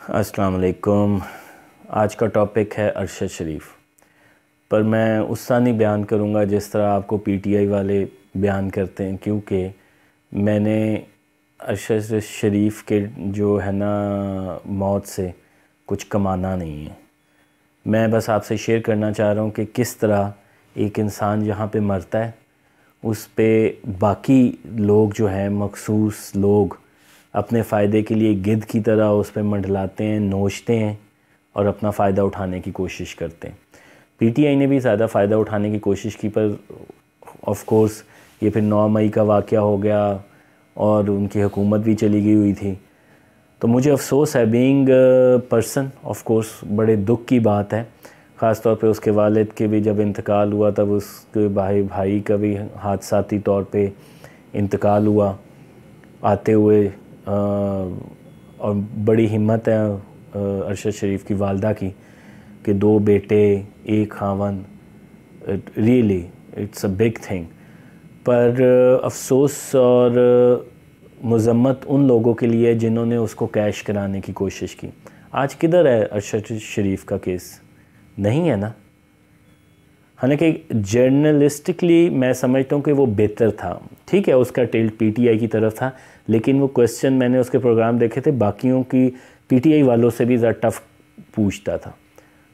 अस्सलाम वालेकुम। आज का टॉपिक है अरशद शरीफ, पर मैं उससा नहीं बयान करूँगा जिस तरह आपको पीटीआई वाले बयान करते हैं, क्योंकि मैंने अरशद शरीफ के जो है ना मौत से कुछ कमाना नहीं है। मैं बस आपसे शेयर करना चाह रहा हूँ कि किस तरह एक इंसान जहाँ पे मरता है उस पे बाकी लोग जो हैं, मखसूस लोग, अपने फ़ायदे के लिए गिद्ध की तरह उस पर मंडलाते हैं, नोचते हैं और अपना फ़ायदा उठाने की कोशिश करते हैं। पीटीआई ने भी ज़्यादा फ़ायदा उठाने की कोशिश की, पर ऑफ़ कोर्स ये फिर 9 मई का वाक़या हो गया और उनकी हुकूमत भी चली गई हुई थी। तो मुझे अफ़सोस है, बीइंग पर्सन, ऑफ़ कोर्स बड़े दुख की बात है। ख़ास तौर पे उसके वालिद के भी जब इंतकाल हुआ तब उसके भाई का भी हादसाती तौर पे इंतकाल हुआ आते हुए। और बड़ी हिम्मत है अरशद शरीफ की वालदा की कि 2 बेटे, 1 खावन, really it's a big thing. पर अफ़सोस और मज़म्मत उन लोगों के लिए जिन्होंने उसको कैश कराने की कोशिश की। आज किधर है अरशद शरीफ का केस? नहीं है ना। हालांकि जर्नलिस्टिकली मैं समझता हूँ कि वो बेहतर था। ठीक है, उसका टिल्ट पीटीआई की तरफ था, लेकिन वो क्वेश्चन मैंने उसके प्रोग्राम देखे थे, बाकियों की पीटीआई वालों से भी ज़्यादा टफ पूछता था,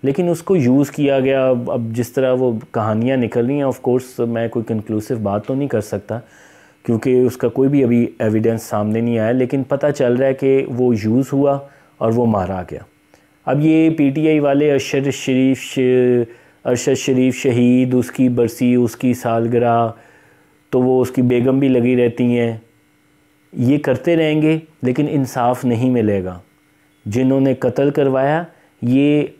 लेकिन उसको यूज़ किया गया। अब जिस तरह वो कहानियाँ निकल रही हैं, ऑफ कोर्स मैं कोई कंक्लूसिव बात तो नहीं कर सकता क्योंकि उसका कोई भी अभी एविडेंस सामने नहीं आया, लेकिन पता चल रहा है कि वो यूज़ हुआ और वो मारा गया। अब ये पीटीआई वाले अरशद शरीफ शहीद, उसकी बरसी, उसकी सालगिरह, तो वो उसकी बेगम भी लगी रहती हैं, ये करते रहेंगे, लेकिन इंसाफ नहीं मिलेगा। जिन्होंने कत्ल करवाया, ये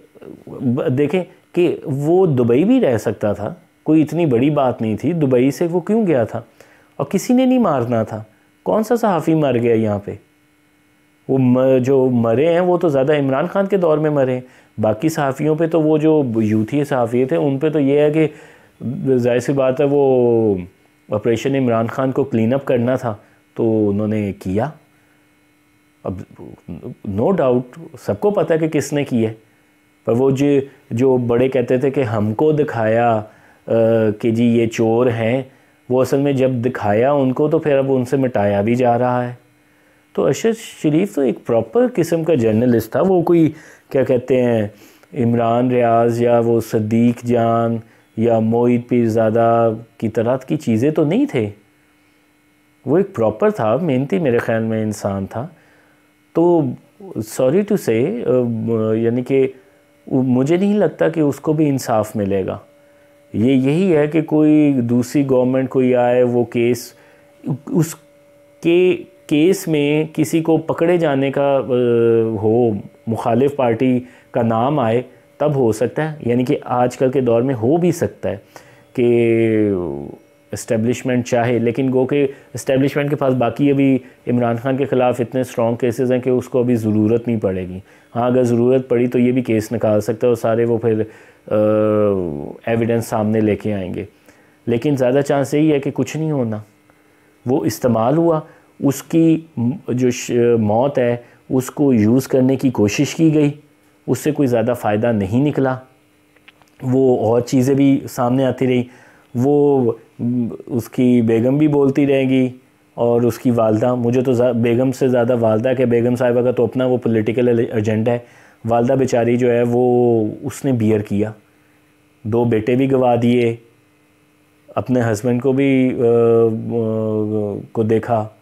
देखें कि वो दुबई भी रह सकता था, कोई इतनी बड़ी बात नहीं थी। दुबई से वो क्यों गया था? और किसी ने नहीं मारना था। कौन सा सहाफ़ी मर गया यहाँ पे? वो जो मरे हैं वो तो ज़्यादा इमरान खान के दौर में मरे हैं। बाकी सहाफ़ियों पे तो वो जो यूथी सहाफ़ी थे उन पे तो ये है कि जाहिर सी बात है, वो ऑपरेशन इमरान खान को क्लीन अप करना था तो उन्होंने किया। अब नो डाउट सबको पता है कि किसने किया है, पर वो जो बड़े कहते थे कि हमको दिखाया कि जी ये चोर हैं, वो असल में जब दिखाया उनको तो फिर अब उनसे मिटाया भी जा रहा है। तो अरशद शरीफ तो एक प्रॉपर किस्म का जर्नलिस्ट था। वो कोई क्या कहते हैं इमरान रियाज या वो सदीक जान या मोहित पीरज़ादा की तरह की चीज़ें तो नहीं थे। वो एक प्रॉपर था, मेहनती मेरे ख़्याल में इंसान था। तो सॉरी टू से, यानी कि मुझे नहीं लगता कि उसको भी इंसाफ मिलेगा। यही है कि कोई दूसरी गवर्नमेंट कोई आए, वो केस, उसके केस में किसी को पकड़े जाने का हो, मुखालिफ पार्टी का नाम आए, तब हो सकता है। यानी कि आजकल के दौर में हो भी सकता है कि इस्टेब्लिशमेंट चाहे, लेकिन गो के इस्टेब्लिशमेंट के पास बाकी अभी इमरान खान के ख़िलाफ़ इतने स्ट्रॉन्ग केसेस हैं कि उसको अभी ज़रूरत नहीं पड़ेगी। हाँ, अगर ज़रूरत पड़ी तो ये भी केस निकाल सकता है और सारे वो फिर एविडेंस सामने लेके आएंगे। लेकिन ज़्यादा चांस यही है कि कुछ नहीं होना। वो इस्तेमाल हुआ, उसकी जो मौत है उसको यूज़ करने की कोशिश की गई, उससे कोई ज़्यादा फ़ायदा नहीं निकला। वो और चीज़ें भी सामने आती रही। वो उसकी बेगम भी बोलती रहेगी और उसकी वालदा, मुझे तो बेगम से ज़्यादा वालदा के, बेगम साहिबा का तो अपना वो पॉलिटिकल एजेंडा है। वालदा बेचारी जो है वो उसने बियर किया, 2 बेटे भी गवा दिए, अपने हस्बैंड को भी को देखा।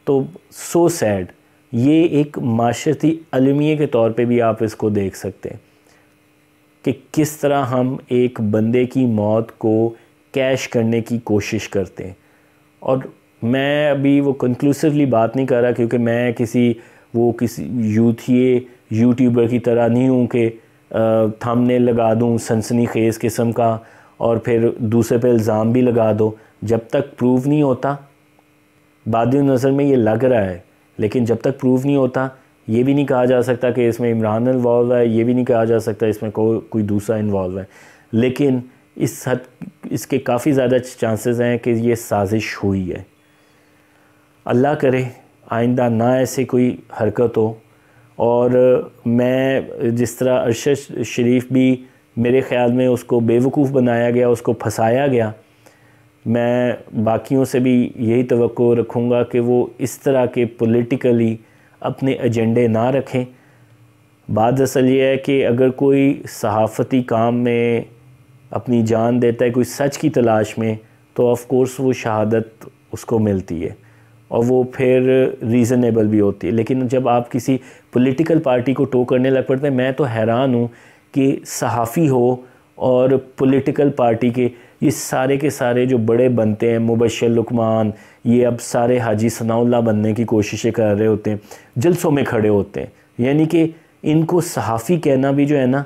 तो सो सैड। ये एक माशरती अलमिये के तौर पे भी आप इसको देख सकते हैं कि किस तरह हम एक बंदे की मौत को कैश करने की कोशिश करते हैं। और मैं अभी वो कंक्लूसिवली बात नहीं कर रहा, क्योंकि मैं किसी यूट्यूबर की तरह नहीं हूँ कि थंबनेल लगा दूँ सनसनीखेज़ किस्म का और फिर दूसरे पे इल्ज़ाम भी लगा दो। जब तक प्रूव नहीं होता, बादी नज़र में ये लग रहा है, लेकिन जब तक प्रूव नहीं होता ये भी नहीं कहा जा सकता कि इसमें इमरान इन्वॉल्व है, ये भी नहीं कहा जा सकता इसमें कोई दूसरा इन्वॉल्व है। लेकिन इसके काफ़ी ज़्यादा चांसेस हैं कि ये साजिश हुई है। अल्लाह करे आइंदा ना ऐसे कोई हरकत हो और मैं जिस तरह अरशद शरीफ भी मेरे ख़्याल में उसको बेवकूफ़ बनाया गया, उसको फंसाया गया, मैं बाकियों से भी यही तवक्को रखूँगा कि वो इस तरह के पॉलिटिकली अपने एजेंडे ना रखें। बात असल ये है कि अगर कोई सहाफ़ती काम में अपनी जान देता है कोई सच की तलाश में, तो ऑफ़ कोर्स वो शहादत उसको मिलती है और वो फिर रीज़नेबल भी होती है। लेकिन जब आप किसी पॉलिटिकल पार्टी को टो करने लग पड़ते हैं, मैं तो हैरान हूँ कि सहाफ़ी हो और पॉलिटिकल पार्टी के ये सारे के सारे जो बड़े बनते हैं, मुबश्शिर लुकमान, ये अब सारे हाजी सनाउल्लाह बनने की कोशिशें कर रहे होते हैं, जलसों में खड़े होते हैं। यानी कि इनको सहाफ़ी कहना भी जो है ना,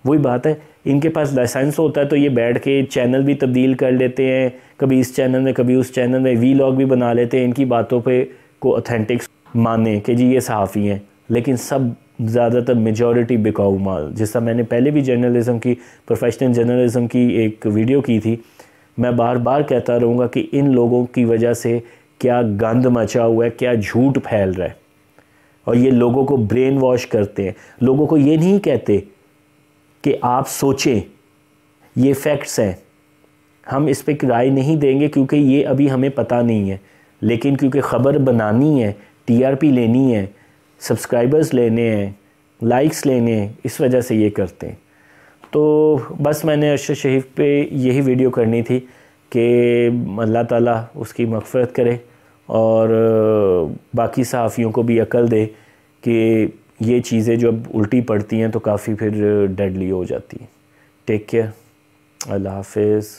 वही बात है, इनके पास लाइसेंस होता है तो ये बैठ के चैनल भी तब्दील कर लेते हैं, कभी इस चैनल में कभी उस चैनल में, वीलॉग भी बना लेते हैं, इनकी बातों पे को ऑथेंटिक माने कि जी ये सहाफ़ी हैं। लेकिन सब ज़्यादातर मेजॉरिटी बिकाऊ माल। जैसा मैंने पहले भी जर्नलिज़म की, प्रोफेशनल जर्नलिज़म की एक वीडियो की थी, मैं बार बार कहता रहूँगा कि इन लोगों की वजह से क्या गंद मचा हुआ है, क्या झूठ फैल रहा है, और ये लोगों को ब्रेन वॉश करते हैं। लोगों को ये नहीं कहते कि आप सोचें, ये फैक्ट्स हैं, हम इस पर राय नहीं देंगे क्योंकि ये अभी हमें पता नहीं है, लेकिन क्योंकि ख़बर बनानी है, टीआरपी लेनी है, सब्सक्राइबर्स लेने हैं, लाइक्स लेने हैं, इस वजह से ये करते हैं। तो बस मैंने अरशद शरीफ पे यही वीडियो करनी थी कि अल्लाह ताला उसकी मग़फ़िरत करे और बाकी सहाफ़ियों को भी अक्ल दे कि ये चीज़ें जब उल्टी पड़ती हैं तो काफ़ी फिर डेडली हो जाती हैं। टेक केयर, अल्लाह हाफ़िज़।